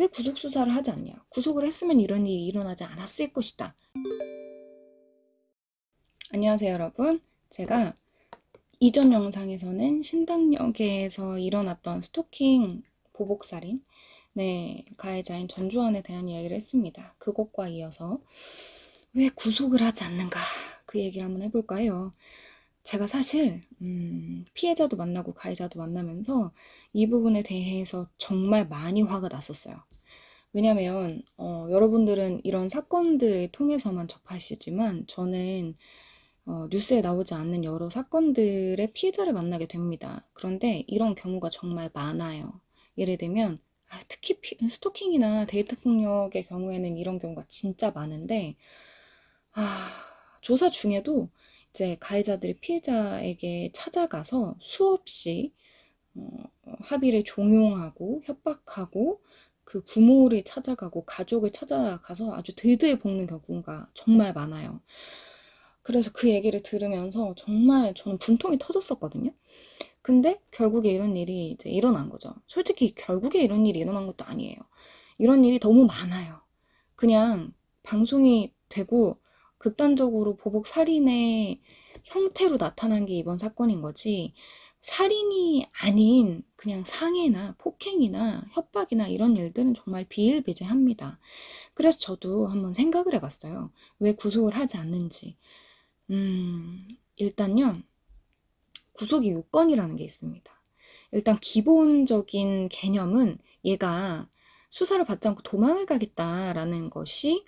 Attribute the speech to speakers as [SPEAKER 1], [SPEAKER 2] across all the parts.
[SPEAKER 1] 왜 구속 수사를 하지 않냐? 구속을 했으면 이런 일이 일어나지 않았을 것이다. 안녕하세요, 여러분. 제가 이전 영상에서는 신당역에서 일어났던 스토킹 보복살인 가해자인 전주환에 대한 이야기를 했습니다. 그것과 이어서 왜 구속을 하지 않는가 그 얘기를 한번 해볼까 해요. 제가 사실 피해자도 만나고 가해자도 만나면서 이 부분에 대해서 정말 많이 화가 났었어요. 왜냐면 여러분들은 이런 사건들을 통해서만 접하시지만 저는 뉴스에 나오지 않는 여러 사건들의 피해자를 만나게 됩니다. 그런데 이런 경우가 정말 많아요. 예를 들면 특히 스토킹이나 데이트 폭력의 경우에는 이런 경우가 진짜 많은데 조사 중에도 이제 가해자들이 피해자에게 찾아가서 수없이 합의를 종용하고 협박하고 그 부모를 찾아가고 가족을 찾아가서 아주 들들 볶는 경우가 정말 많아요. 그래서 그 얘기를 들으면서 정말 저는 분통이 터졌었거든요. 근데 결국에 이런 일이 이제 일어난 거죠. 솔직히 결국에 이런 일이 일어난 것도 아니에요. 이런 일이 너무 많아요. 그냥 방송이 되고 극단적으로 보복 살인의 형태로 나타난 게 이번 사건인 거지, 살인이 아닌 그냥 상해나 폭행이나 협박이나 이런 일들은 정말 비일비재합니다. 그래서 저도 한번 생각을 해봤어요. 왜 구속을 하지 않는지. 일단요, 구속의 요건이라는 게 있습니다. 일단 기본적인 개념은 얘가 수사를 받지 않고 도망을 가겠다라는 것이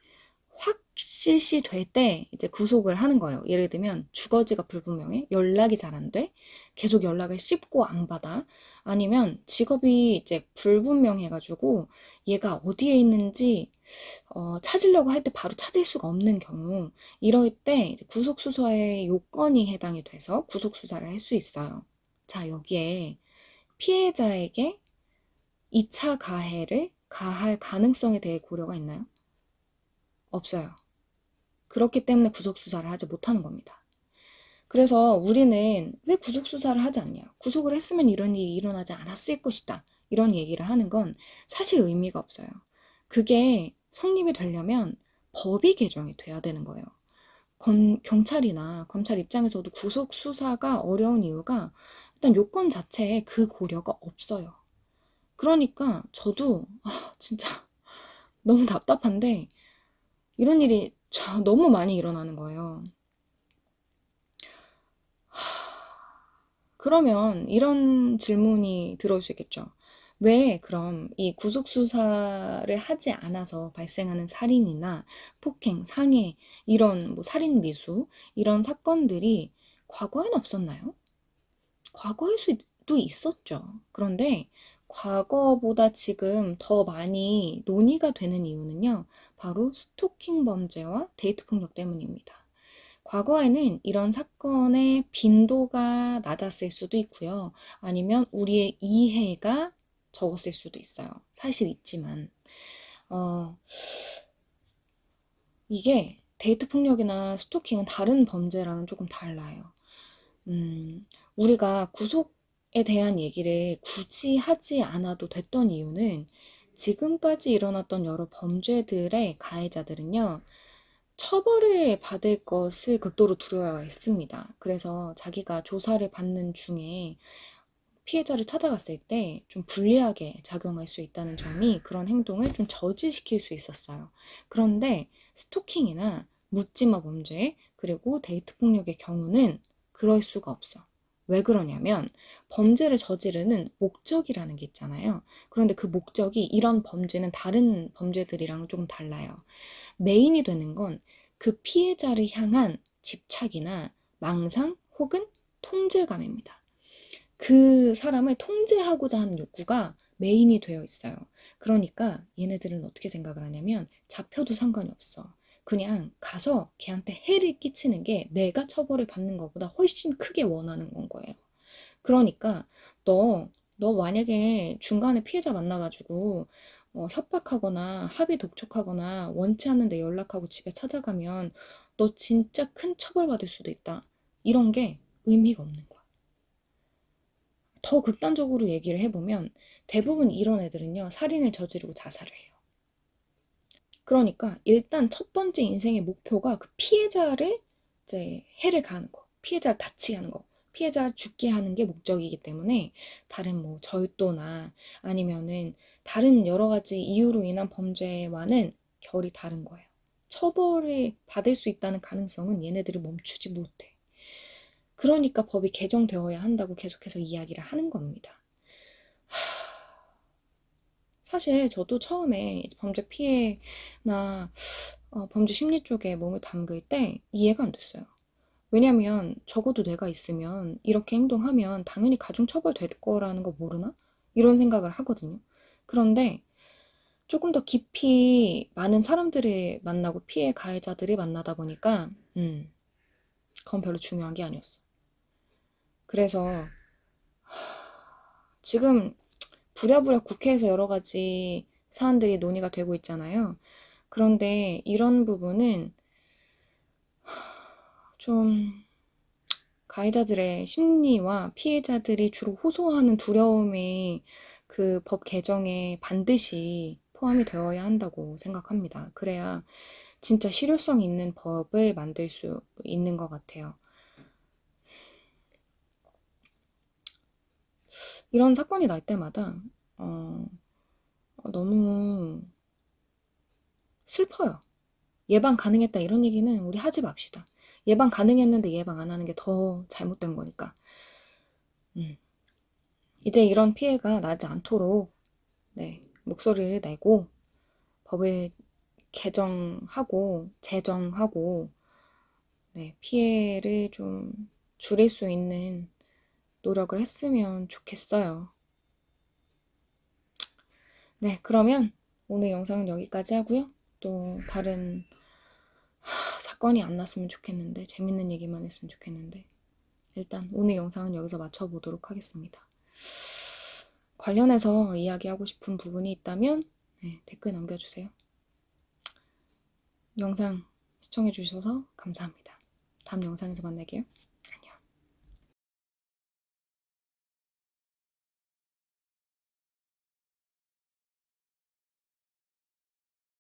[SPEAKER 1] 확실시 될 때 이제 구속을 하는 거예요. 예를 들면 주거지가 불분명해, 연락이 잘 안 돼, 계속 연락을 씹고 안 받아, 아니면 직업이 이제 불분명해가지고 얘가 어디에 있는지 찾으려고 할 때 바로 찾을 수가 없는 경우, 이럴 때 이제 구속수사의 요건이 해당이 돼서 구속수사를 할 수 있어요. 자, 여기에 피해자에게 2차 가해를 가할 가능성에 대해 고려가 있나요? 없어요. 그렇기 때문에 구속수사를 하지 못하는 겁니다. 그래서 우리는 왜 구속수사를 하지 않냐? 구속을 했으면 이런 일이 일어나지 않았을 것이다. 이런 얘기를 하는 건 사실 의미가 없어요. 그게 성립이 되려면 법이 개정이 돼야 되는 거예요. 경찰이나 검찰 입장에서도 구속수사가 어려운 이유가 일단 요건 자체에 그 고려가 없어요. 그러니까 저도 진짜 너무 답답한데 이런 일이 너무 많이 일어나는 거예요. 그러면 이런 질문이 들어올 수 있겠죠. 왜 그럼 이 구속수사를 하지 않아서 발생하는 살인이나 폭행, 상해, 이런 뭐 살인 미수, 이런 사건들이 과거엔 없었나요? 과거일 수도 있었죠. 그런데 과거보다 지금 더 많이 논의가 되는 이유는요, 바로 스토킹 범죄와 데이트 폭력 때문입니다. 과거에는 이런 사건의 빈도가 낮았을 수도 있고요. 아니면 우리의 이해가 적었을 수도 있어요. 사실 있지만 이게 데이트 폭력이나 스토킹은 다른 범죄랑은 조금 달라요. 우리가 구속에 대한 얘기를 굳이 하지 않아도 됐던 이유는 지금까지 일어났던 여러 범죄들의 가해자들은요, 처벌을 받을 것을 극도로 두려워했습니다. 그래서 자기가 조사를 받는 중에 피해자를 찾아갔을 때 좀 불리하게 작용할 수 있다는 점이 그런 행동을 좀 저지시킬 수 있었어요. 그런데 스토킹이나 묻지마 범죄, 그리고 데이트 폭력의 경우는 그럴 수가 없어. 왜 그러냐면 범죄를 저지르는 목적이라는 게 있잖아요. 그런데 그 목적이 이런 범죄는 다른 범죄들이랑 조금 달라요. 메인이 되는 건 그 피해자를 향한 집착이나 망상 혹은 통제감입니다. 그 사람을 통제하고자 하는 욕구가 메인이 되어 있어요. 그러니까 얘네들은 어떻게 생각을 하냐면 잡혀도 상관이 없어. 그냥 가서 걔한테 해를 끼치는 게 내가 처벌을 받는 것보다 훨씬 크게 원하는 건 거예요. 그러니까 너 만약에 중간에 피해자 만나가지고 협박하거나 합의 독촉하거나 원치 않는데 연락하고 집에 찾아가면 너 진짜 큰 처벌받을 수도 있다. 이런 게 의미가 없는 거야. 더 극단적으로 얘기를 해보면 대부분 이런 애들은요, 살인을 저지르고 자살을 해요. 그러니까 일단 첫 번째 인생의 목표가 그 피해자를 이제 해를 가하는 거, 피해자를 다치게 하는 거, 피해자를 죽게 하는 게 목적이기 때문에 다른 뭐 절도나 아니면은 다른 여러 가지 이유로 인한 범죄와는 결이 다른 거예요. 처벌을 받을 수 있다는 가능성은 얘네들이 멈추지 못해. 그러니까 법이 개정되어야 한다고 계속해서 이야기를 하는 겁니다. 사실 저도 처음에 범죄 피해나 범죄 심리 쪽에 몸을 담글 때 이해가 안 됐어요. 왜냐면 적어도 내가 있으면 이렇게 행동하면 당연히 가중처벌 될 거라는 거 모르나? 이런 생각을 하거든요. 그런데 조금 더 깊이 많은 사람들을 만나고 피해 가해자들을 만나다 보니까 그건 별로 중요한 게 아니었어. 그래서 지금 부랴부랴 국회에서 여러 가지 사안들이 논의가 되고 있잖아요. 그런데 이런 부분은 좀 가해자들의 심리와 피해자들이 주로 호소하는 두려움이 그 법 개정에 반드시 포함이 되어야 한다고 생각합니다. 그래야 진짜 실효성 있는 법을 만들 수 있는 것 같아요. 이런 사건이 날 때마다 너무 슬퍼요. 예방 가능했다 이런 얘기는 우리 하지 맙시다. 예방 가능했는데 예방 안 하는 게 더 잘못된 거니까. 음. 이제 이런 피해가 나지 않도록 네, 목소리를 내고 법을 개정하고 제정하고 네, 피해를 좀 줄일 수 있는 노력을 했으면 좋겠어요. 네, 그러면 오늘 영상은 여기까지 하고요. 또 다른 사건이 안 났으면 좋겠는데 재밌는 얘기만 했으면 좋겠는데 일단 오늘 영상은 여기서 마쳐보도록 하겠습니다. 관련해서 이야기하고 싶은 부분이 있다면 네, 댓글 남겨주세요. 영상 시청해주셔서 감사합니다. 다음 영상에서 만날게요.